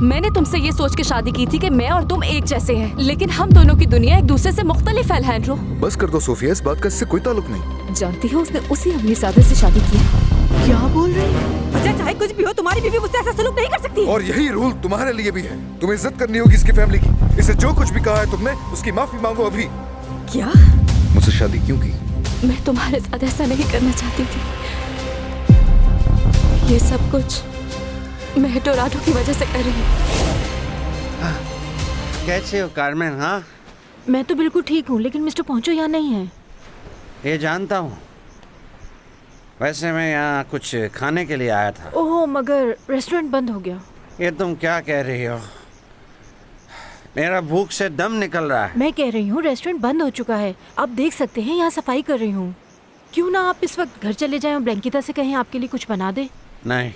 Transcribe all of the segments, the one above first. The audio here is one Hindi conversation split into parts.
मैंने तुमसे ये सोच के शादी की थी कि मैं और तुम एक जैसे हैं, लेकिन हम दोनों की दुनिया एक दूसरे से मुख्तलिफ है एलेहांड्रो। बस कर दो सोफिया, इस बात का इससे कोई ताल्लुक नहीं। जानती हो उसने उसी अमीरजादे से शादी की है। क्या बोल रही है? अच्छा चाहे कुछ भी हो, तुम्हारी बीवी मुझसे ऐसा सलूक नहीं कर सकती। और यही रूल तुम्हारे लिए भी है। तुम्हें इज्जत करनी होगी इसकी फैमिली की। इसे जो कुछ भी कहा है तुमने, उसकी माफी मांगो अभी। क्या? मुझसे शादी क्यों की? मैं तुम्हारे साथ ऐसा नहीं करना चाहती थी। ये सब कुछ मैं टोराडो की वजह से कर रही हूँ। कैसे हो कार्मेन? हाँ, मैं तो बिल्कुल ठीक हूँ, लेकिन मिस्टर पहुंचो यहाँ नहीं है। ये जानता हूँ। वैसे मैं यहाँ कुछ खाने के लिए आया था। ओह, मगर रेस्टोरेंट बंद हो गया। ये तुम क्या कह रही हो? मेरा भूख से दम निकल रहा है। मैं कह रही हूँ रेस्टोरेंट बंद हो चुका है। आप देख सकते हैं, यहाँ सफाई कर रही हूँ। क्यों ना आप इस वक्त घर चले जाएं और ब्लैंकिता से कहें आपके लिए कुछ बना दे। नहीं,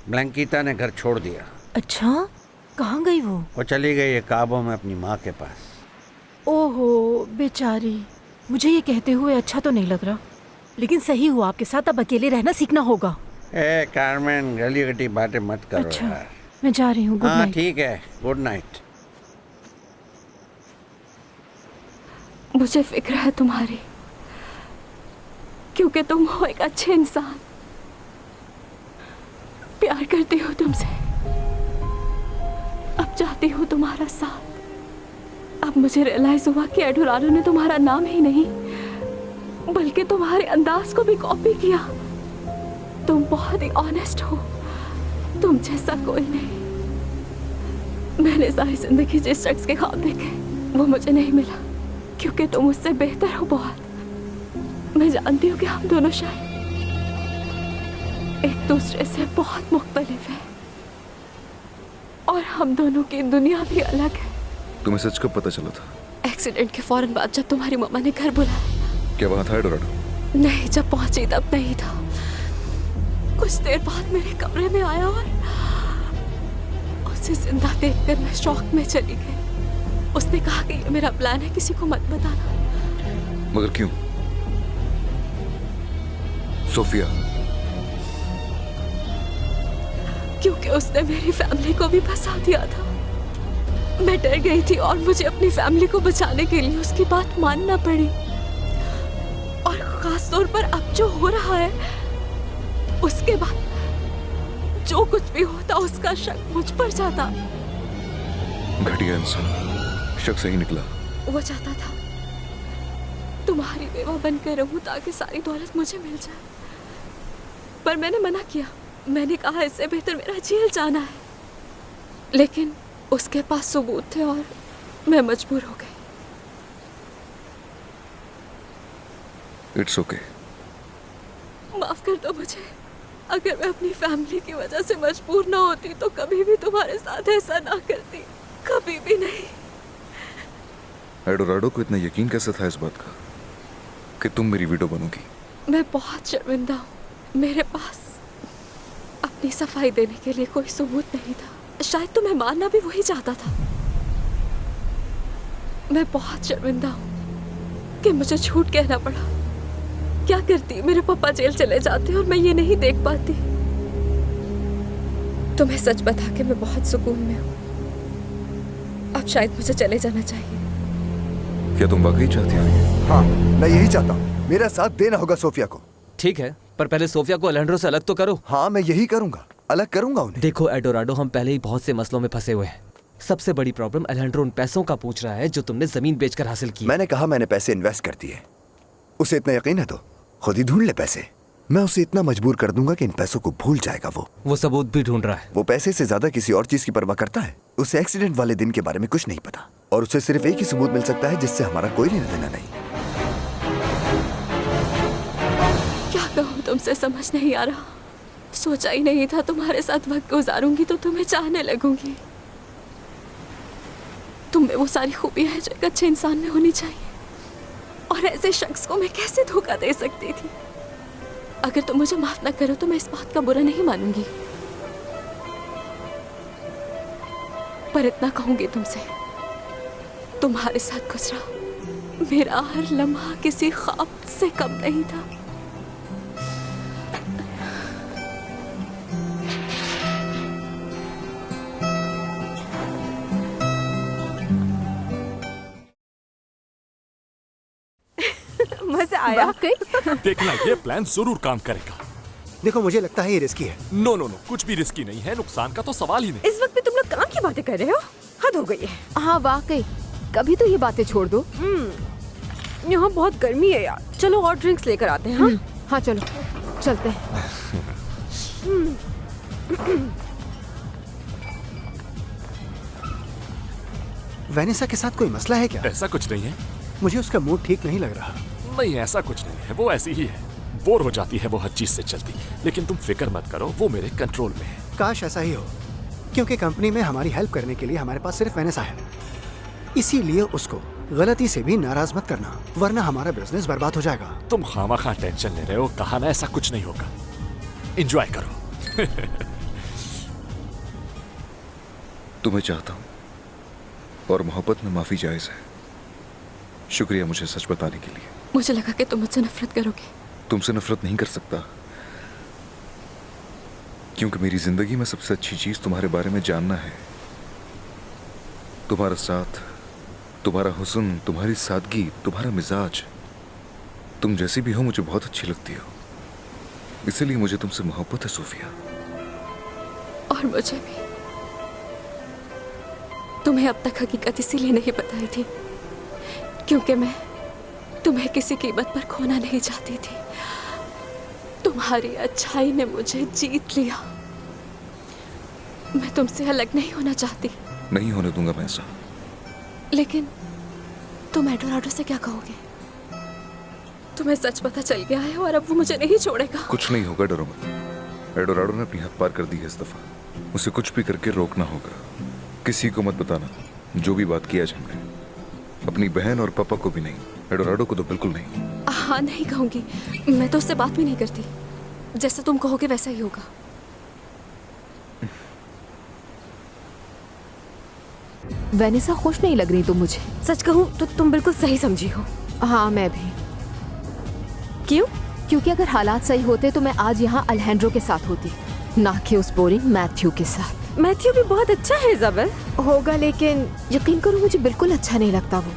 ब्लैंकिता ने घर छोड़ दिया। अच्छा, कहाँ गई वो? वो चली गई है काबो में अपनी माँ के पास। ओहो बेचारी, मुझे ये कहते हुए अच्छा तो नहीं लग रहा, लेकिन सही हुआ आपके साथ। अब अकेले रहना सीखना होगा। ए कार्मेन, गली गटी बातें मत करो अच्छा, यार। मैं जा रही हूँ। गुड हाँ नाइट। ठीक है, गुड नाइट। मुझे फिक्र है तुम्हारी, क्योंकि तुम हो एक अच्छे इंसान। प्यार करती हूँ तुमसे। अब चाहती हूँ तुम्हारा साथ। अब मुझे रियलाइज हुआ कि एडोराडो ने तुम्हारा नाम ही नहीं बल्कि तुम्हारे अंदाज को भी कॉपी किया। तुम बहुत ही ऑनेस्ट हो, तुम जैसा कोई नहीं। मैंने सारी जिंदगी जिस शख्स के ख्वाब देखे वो मुझे नहीं मिला, क्योंकि तुम उससे बेहतर हो बहुत। मैं जानती हूँ कि हम दोनों शायद एक दूसरे से बहुत मुख्तलिफ हैं और हम दोनों की दुनिया भी अलग है। तुम्हें सच कब पता चला था? एक्सीडेंट के फौरन बाद जब तुम्हारी मम्मा ने घर बुलाया। क्या वहाँ था एडोराडो? नहीं, जब पहुंची तब नहीं था। कुछ देर बाद मेरे कमरे में आया और उसे जिंदा देखकर मैं शॉक में चली गई। उसने कहा कि ये मेरा प्लान है, किसी को मत बताना। मगर क्यों? सोफिया, क्योंकि उसने मेरी फैमिली को भी फंसा दिया था। मैं डर गई थी और मुझे अपनी फैमिली को बचाने के लिए उसकी बात मानना पड़ी। और खास तौर पर अब जो हो रहा है, उसके बाद जो कुछ भी होता उसका शक मुझ पर जाता। घटिया इंसान, शक सही निकला। वो चाहता था तुम्हारी बेवा बनकर रहूं ताकि सारी दौलत मुझे मिल जाए, पर मैंने मना किया। मैंने कहा इससे बेहतर मेरा जेल जाना है, लेकिन उसके पास सबूत थे और मैं मजबूर हो गई। It's okay. माफ कर दो मुझे। अगर मैं अपनी फैमिली की वजह से मजबूर ना होती तो कभी भी तुम्हारे साथ ऐसा ना करती, कभी भी नहीं। एडोराडो को इतना यकीन कैसे था इस बात का कि तुम मेरी विडो बनोगी? मैं बहुत शर्मिंदा हूँ। मेरे पास अपनी सफाई देने के लिए कोई सबूत नहीं था। शायद तुम्हें मारना भी वही चाहता था। मैं बहुत शर्मिंदा हूँ कि मुझे झूठ कहना पड़ा। क्या करती, मेरे पापा जेल चले जाते और मैं ये नहीं देख पाती। तुम्हें सच बता के मैं बहुत सुकून में हूँ। अब शायद मुझे चले जाना चाहिए। क्या तुम वाकई चाहती हो? हाँ, मैं यही चाहता हूँ। मेरा साथ देना होगा सोफिया को। ठीक है, पर पहले सोफिया को एलेहांड्रो से अलग तो करो। हाँ, मैं यही करूंगा, अलग करूंगा उन्हें। देखो एडोराडो, हम पहले ही बहुत से मसलों में फंसे हुए हैं। सबसे बड़ी प्रॉब्लम एलेहांड्रो उन पैसों का पूछ रहा है जो तुमने जमीन बेचकर हासिल की। मैंने कहा मैंने पैसे इन्वेस्ट कर दिए। उसे इतना यकीन है तो खुद ही ढूंढ ले पैसे। मैं उसे इतना मजबूर कर दूंगा कि इन पैसों को भूल जाएगा। वो सबूत भी ढूंढ रहा है। वो पैसे से ज्यादा किसी और चीज की परवाह करता है। उसे एक्सीडेंट वाले दिन के बारे में कुछ नहीं पता और उसे सिर्फ एक ही सबूत मिल सकता है जिससे हमारा कोई लेना देना नहीं। क्या कहूँ तुमसे समझ नहीं आ रहा। सोचा ही नहीं था तुम्हारे साथ वक्त गुजारूंगी तो तुम्हें चाहने लगूंगी। तुम में वो सारी खूबियां हैं जो एक अच्छे इंसान में होनी चाहिए, और ऐसे शख्स को मैं कैसे धोखा दे सकती थी। अगर तुम मुझे माफ ना करो तो मैं इस बात का बुरा नहीं मानूंगी, पर इतना कहूंगी तुमसे, तुम्हारे साथ गुजरा मेरा हर लम्हा किसी ख्वाब से कम नहीं था। मजा आया। देखना ये प्लान जरूर काम करेगा। देखो मुझे लगता है ये रिस्की है। नो नो नो, कुछ भी रिस्की नहीं है, नुकसान का तो सवाल ही नहीं। इस वक्त भी तुम लोग काम की बातें कर रहे हो? हद हो गई है। हाँ वाकई, कभी तो ये बातें छोड़ दो। यहाँ बहुत गर्मी है यार। चलो और ड्रिंक्स लेकर आते हैं। हाँ हाँ चलो चलते हैं। वेनिसा के साथ कोई मसला है क्या? ऐसा कुछ नहीं है। मुझे उसका मूड ठीक नहीं लग रहा। नहीं ऐसा कुछ नहीं है, वो ऐसी ही है, बोर हो जाती है वो हर चीज से चलती। लेकिन तुम फिक्र मत करो, वो मेरे कंट्रोल में है। काश ऐसा ही हो, क्योंकि कंपनी में हमारी हेल्प करने के लिए हमारे पास सिर्फ वेनिसा है। इसीलिए उसको गलती से भी नाराज मत करना, वरना हमारा बिजनेस बर्बाद हो जाएगा। तुम खामखा टेंशन ले रहे हो, कहा ना ऐसा कुछ नहीं होगा। एंजॉय करो। तुम्हें चाहता हूँ और मोहब्बत में माफी जायज है। शुक्रिया मुझे सच बताने के लिए। मुझे लगा कि तुम मुझसे नफरत करोगे। तुमसे नफरत नहीं कर सकता, क्योंकि मेरी जिंदगी में सबसे अच्छी चीज तुम्हारे बारे में जानना है। तुम्हारा साथ, तुम्हारा हुस्न, तुम्हारी सादगी, तुम्हारा मिजाज, तुम जैसी भी हो मुझे बहुत अच्छी लगती हो। इसलिए मुझे तुमसे मोहब्बत है सोफिया। और मुझे भी। तुम्हें अब तक हकीकत इसीलिए नहीं बताई थी क्योंकि मैं तुम्हें किसी कीमत पर खोना नहीं चाहती थी। तुम्हारी अच्छाई ने मुझे जीत लिया। मैं तुमसे अलग नहीं होना चाहती। नहीं होने दूंगा मैं ऐसा। लेकिन तुम एडोराडो से क्या कहोगे? तुम्हें सच पता चल गया है और अब वो मुझे नहीं छोड़ेगा। कुछ नहीं होगा, डरो मत। एडोराडो ने अपनी हद पार कर दी है इस दफा। उसे कुछ भी करके रोकना होगा। किसी को मत बताना जो भी बात की आज हमने। अपनी बहन और पापा को भी नहीं, एडोराडो को तो बिल्कुल नहीं। हाँ नहीं कहूंगी, मैं तो उससे बात भी नहीं करती। जैसा तुम कहोगे वैसा ही होगा। वेनिसा खुश नहीं लग रही तुम मुझे। सच कहूँ तो तुम बिल्कुल सही समझी हो। हाँ मैं भी। क्यों? क्योंकि अगर हालात सही होते तो मैं आज यहाँ अल्हेंड्रो के साथ होती, ना कि उस बोरिंग मैथ्यू के साथ। मैथ्यू भी बहुत अच्छा है इजाबेल। होगा, लेकिन यकीन करो मुझे बिल्कुल अच्छा नहीं लगता वो।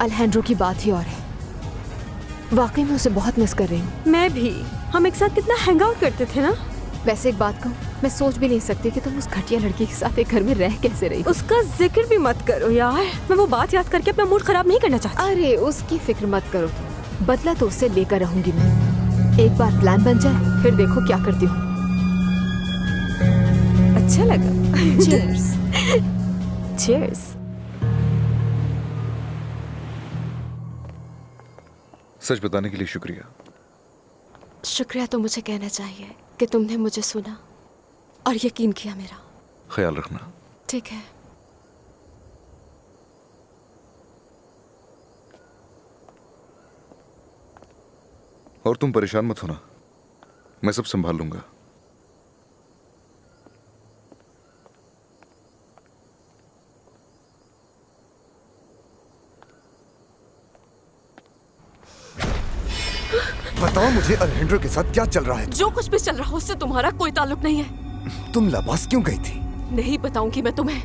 अल्हेंड्रो की बात ही और है। वाकई में उसे बहुत मिस कर रही हूँ। मैं भी। हम एक साथ कितना हैंग आउट करते थे ना। वैसे एक बात कहूँ, मैं सोच भी नहीं सकती कि तुम उस घटिया लड़की के साथ एक घर में रह कैसे रही। उसका जिक्र भी मत करो यार। मैं वो बात याद करके अपना मूड खराब नहीं करना चाहती। अरे उसकी फिक्र मत करो तुम। बदला तो उससे लेकर रहूंगी मैं। एक बार प्लान बन जाए फिर देखो क्या करती हूँ। अच्छा लगा। Cheers. Cheers. सच बताने के लिए शुक्रिया। शुक्रिया तो मुझे कहना चाहिए कि तुमने मुझे सुना और यकीन किया मेरा। ख्याल रखना। ठीक है। और तुम परेशान मत होना, मैं सब संभाल लूंगा। बताओ मुझे अल्हेंड्रो के साथ क्या चल रहा है? जो कुछ भी चल रहा हो उससे तुम्हारा कोई ताल्लुक नहीं है। तुम लाबास क्यों गई थी? नहीं बताऊंगी मैं तुम्हें।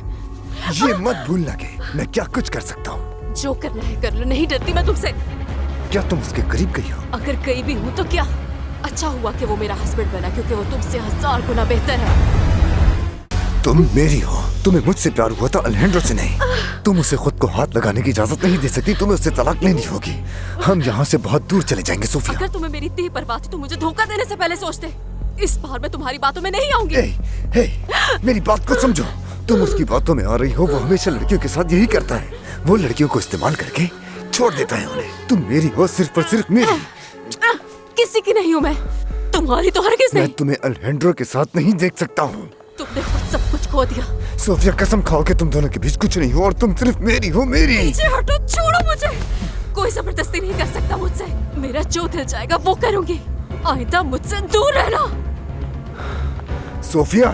ये मत भूलना कि मैं क्या कुछ कर सकता हूँ। जो करना है कर लो, नहीं डरती मैं तुमसे। क्या तुम उसके करीब गई हो? अगर कहीं भी हूँ तो क्या? अच्छा हुआ कि वो मेरा हस्बैंड बना, क्योंकि वो तुमसे 1000 गुना बेहतर है। तुम मेरी हो। तुम्हें मुझसे प्यार हुआ था, अल्हेंड्रो से नहीं। तुम उसे खुद को हाथ लगाने की इजाजत नहीं दे सकती। तुम्हें उससे तलाक लेनी होगी। हम यहाँ से बहुत दूर चले जाएंगे सोफिया। अगर तुम्हें मेरी देह पर बात थी तो मुझे धोखा देने से पहले सोचते। इस बार मैं तुम्हारी बातों में नहीं आऊंगी। मेरी बात को समझो। तुम उसकी बातों में आ रही हो। वो हमेशा लड़कियों के साथ यही करता है। वो लड़कियों को इस्तेमाल करके छोड़ देता है उन्हें। तुम मेरी हो, सिर्फ और सिर्फ मेरी। किसी की नहीं हूँ मैं, तुम्हारी तो हर किसी। मैं तुम्हें अल्हेंड्रो के साथ नहीं देख सकता हूँ। तुमने खुद सब कुछ खो दिया। सोफिया कसम खाओ कि तुम दोनों के बीच कुछ नहीं हो और तुम सिर्फ मेरी हो। मेरी। पीछे हटो, छोड़ो मुझे। कोई जबरदस्ती नहीं कर सकता मुझसे। मेरा जो दिल चाहेगा वो करूंगी। आइंदा मुझसे दूर रहना। सोफिया।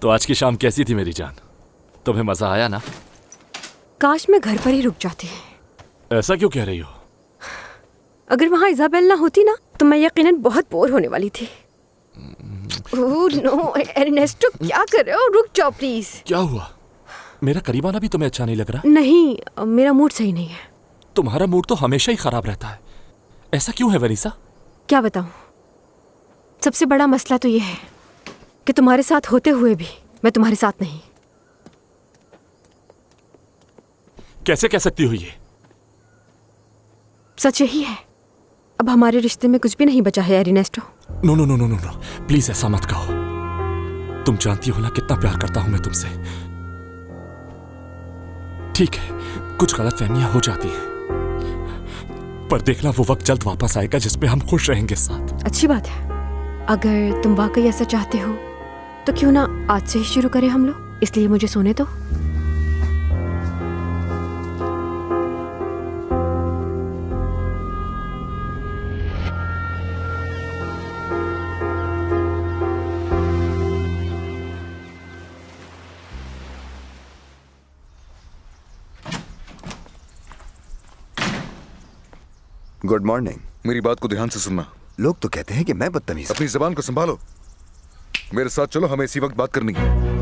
तो आज की शाम कैसी थी मेरी जान? तुम्हें मजा आया ना? काश मैं घर पर ही रुक जाती। ऐसा क्यों कह रही हो? अगर वहाँ इजाबेल ना होती ना तो मैं यकीनन बहुत बोर होने वाली थी। ओह नो एर्नेस्टो, क्या कर रहे हो? रुक जाओ प्लीज। क्या हुआ? मेरा करीब आना भी तुम्हें अच्छा नहीं लग रहा? नहीं, मेरा मूड सही नहीं है। तुम्हारा मूड तो हमेशा ही खराब रहता है, ऐसा क्यों है वेनिसा? क्या बताऊं, सबसे बड़ा मसला तो ये है कि तुम्हारे साथ होते हुए भी मैं तुम्हारे साथ नहीं। कैसे कह सकती हो ये? सच यही है, अब हमारे रिश्ते में कुछ भी नहीं बचा है Ernesto. No no no no no no, please ऐसा मत कहो। तुम जानती हो ना कितना प्यार करता हूं मैं तुमसे। ठीक है, कुछ गलतफहमियां हो जाती हैं, पर देखना वो वक्त जल्द वापस आएगा जिसमें हम खुश रहेंगे साथ। अच्छी बात है, अगर तुम वाकई ऐसा चाहते हो तो क्यों ना आज से ही शुरू करें हम लोग। इसलिए मुझे सोने दो। Good morning. मेरी बात को ध्यान से सुनना। लोग तो कहते हैं कि मैं बदतमीज। अपनी जबान को संभालो। मेरे साथ चलो, हमें इसी वक्त बात करनी है।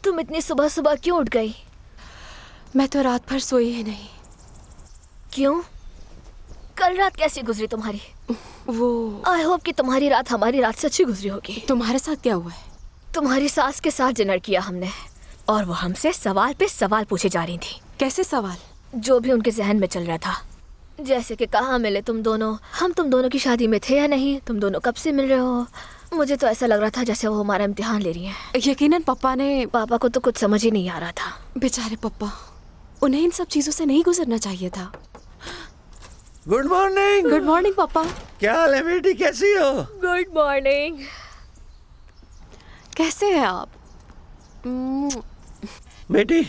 तुम इतनी सुबह सुबह क्यों उठ गई? मैं तो रात भर सोई ही नहीं। क्यों? कल रात कैसी गुजरी तुम्हारी? वो आई होप कि तुम्हारी रात हमारी रात से अच्छी गुजरी होगी। तुम्हारे साथ क्या हुआ है? तुम्हारी सास के साथ डिनर किया हमने, और वो हमसे सवाल पे सवाल पूछे जा रही थी। कैसे सवाल? जो भी उनके जहन में चल रहा था, जैसे कि कहाँ मिले तुम दोनों, हम तुम दोनों की शादी में थे या नहीं, तुम दोनों कब से मिल रहे हो। मुझे तो ऐसा लग रहा था जैसे वो हमारा इम्तिहान ले रही हैं। यकीनन पापा को तो कुछ समझ ही नहीं आ रहा था। बेचारे पापा, उन्हें इन सब चीजों से नहीं गुजरना चाहिए था। Good morning. गुड मॉर्निंग पापा। क्या हाल है बेटी, कैसी हो? Good morning. कैसे हैं आप? बेटी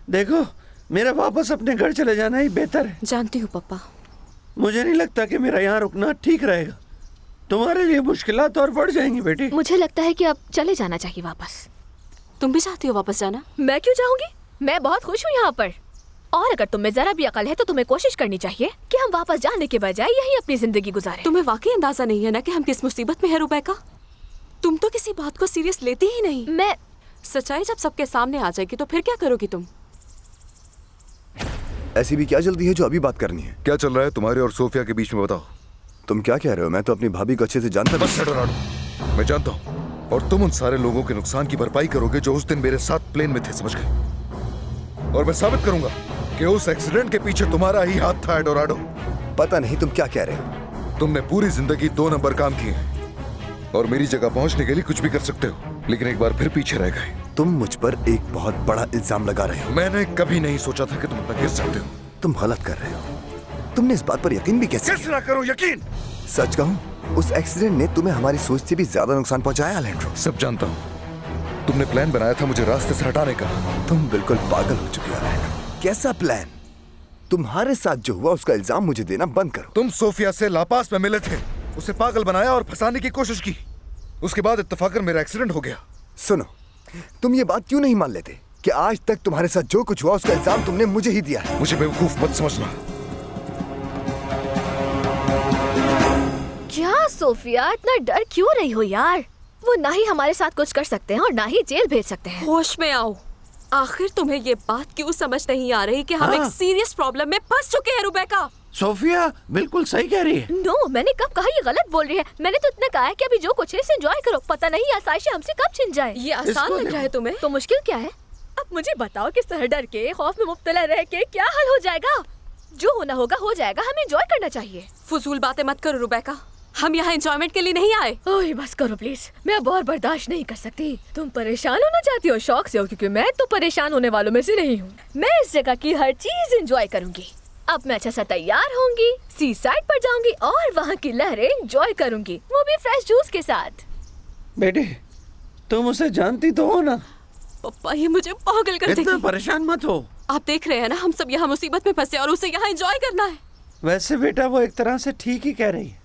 देखो, मेरा वापस अपने घर चले जाना ही बेहतर है। जानती हूँ पापा। मुझे नहीं लगता कि मेरा यहाँ रुकना ठीक रहेगा। तुम्हारे लिए मुश्किलात और बढ़ जाएंगी बेटी। मुझे लगता है कि अब चले जाना चाहिए वापस। तुम भी चाहती हो वापस जाना? मैं क्यों जाऊंगी? मैं बहुत खुश हूँ यहाँ पर। और अगर तुम में जरा भी अकल है तो तुम्हें कोशिश करनी चाहिए कि हम वापस जाने के बजाय यहीं अपनी जिंदगी गुजारें। तुम्हें वाकई अंदाजा नहीं है ना कि हम किस मुसीबत में है रुबैका? तुम तो किसी बात को सीरियस लेती ही नहीं। मैं सच्चाई जब सबके सामने आ जाएगी तो फिर क्या करोगी तुम? ऐसी भी क्या जल्दी है जो अभी बात करनी है? क्या चल रहा है तुम्हारे और सोफिया के बीच में, बताओ। तुम क्या कह रहे हो? मैं तो अपनी भाभी को अच्छे से जानता बस एडोराडो, मैं जानता हूँ, और तुम उन सारे लोगों के नुकसान की भरपाई करोगे जो उस दिन मेरे साथ प्लेन में थे, समझ गए? और मैं साबित करूंगा कि उस एक्सीडेंट के पीछे तुम्हारा ही हाथ था एडोराडो। पता नहीं तुम क्या कह रहे हो। तुमने पूरी जिंदगी 2 नंबर काम किए हैं और मेरी जगह पहुंचने के लिए कुछ भी कर सकते हो, लेकिन एक बार फिर पीछे रह गए। तुम मुझ पर एक बहुत बड़ा इल्जाम लगा रहे हो। मैंने कभी नहीं सोचा था कि तुम इतना गिर सकते हो। तुम गलत कर रहे हो। तुमने इस बात पर यकीन भी कैसे कैसे ना करो यकीन? सच कहूं, उस एक्सीडेंट ने तुम्हें हमारी सोच से भी ज्यादा नुकसान पहुंचाया अलेंड्रो। सब जानता हूँ। तुमने प्लान बनाया था मुझे रास्ते से हटाने का। तुम बिल्कुल पागल हो चुके हो अलेंड्रो। कैसा प्लान? तुम्हारे साथ जो हुआ उसका इल्जाम मुझे देना बंद करो। तुम सोफिया से लापास में मिले थे, उसे पागल बनाया और फंसाने की कोशिश की। उसके बाद इत्तेफाकन मेरा एक्सीडेंट हो गया। सुनो, तुम ये बात क्यों नहीं मान लेते कि आज तक तुम्हारे साथ जो कुछ हुआ उसका इल्जाम तुमने मुझे ही दिया है? मुझे बेवकूफ मत समझना। क्या सोफिया, इतना डर क्यों रही हो यार? वो ना ही हमारे साथ कुछ कर सकते हैं और ना ही जेल भेज सकते हैं। होश में आओ। आखिर तुम्हें ये बात क्यों समझ नहीं आ रही कि हम एक सीरियस प्रॉब्लम में फंस चुके हैं रुबैका? सोफिया बिल्कुल सही कह रही है। नो, मैंने कब कहा ये गलत बोल रही है? मैंने तो इतना कहा है कि अभी जो कुछ है इसे एंजॉय करो। पता नहीं आसाइशें हमसे कब छिन जाए। ये आसान लग रहा है तुम्हें? तो मुश्किल क्या है? अब मुझे बताओ कि सर डर के खौफ में मुब्तला रह के क्या हल हो जाएगा? जो होना होगा हो जाएगा, हमें एंजॉय करना चाहिए। फजूल बातें मत करो रुबैका, हम यहाँ एंजॉयमेंट के लिए नहीं आए। ओह बस करो प्लीज, मैं अब और बर्दाश्त नहीं कर सकती। तुम परेशान होना चाहती हो शौक से हो, क्योंकि मैं तो परेशान होने वालों में से नहीं हूँ। मैं इस जगह की हर चीज एंजॉय करूंगी। अब मैं अच्छा सा तैयार होंगी, सी साइड पर जाऊंगी और वहाँ की लहरें एंजॉय करूंगी, वो भी फ्रेश जूस के साथ। बेटी तुम उसे जानती तो हो ना? पापा ये मुझे पागल कर देगी। इतना परेशान मत हो। आप देख रहे हैं ना, हम सब यहाँ मुसीबत में फंसे और उसे यहाँ एंजॉय करना है। वैसे बेटा वो एक तरह से ठीक ही कह रही है।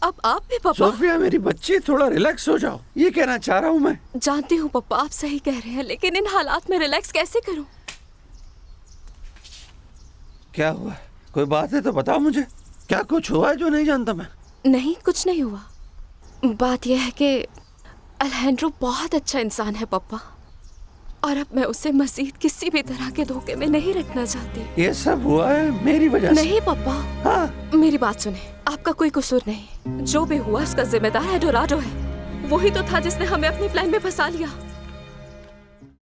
अब आप भी पापा। सोफिया मेरी बच्ची, थोड़ा रिलैक्स हो जाओ, ये कहना चाह रहा हूँ मैं। जानती हूँ पापा, आप सही कह रहे हैं, लेकिन इन हालात में रिलैक्स कैसे करूँ? क्या हुआ? कोई बात है तो बताओ मुझे। क्या कुछ हुआ है जो नहीं जानता मैं? नहीं, कुछ नहीं हुआ। बात यह है कि अल्हेंड्रो बहुत अच्छा इंसान है पापा, और अब मैं उसे मजीद किसी भी तरह के धोखे में नहीं रखना चाहती। ये सब हुआ है मेरी वजह से? नहीं पापा। हाँ? मेरी बात सुने, आपका कोई कसूर नहीं। जो भी हुआ उसका जिम्मेदार एडोराडो है। वही तो था जिसने हमें अपने प्लान में फंसा लिया।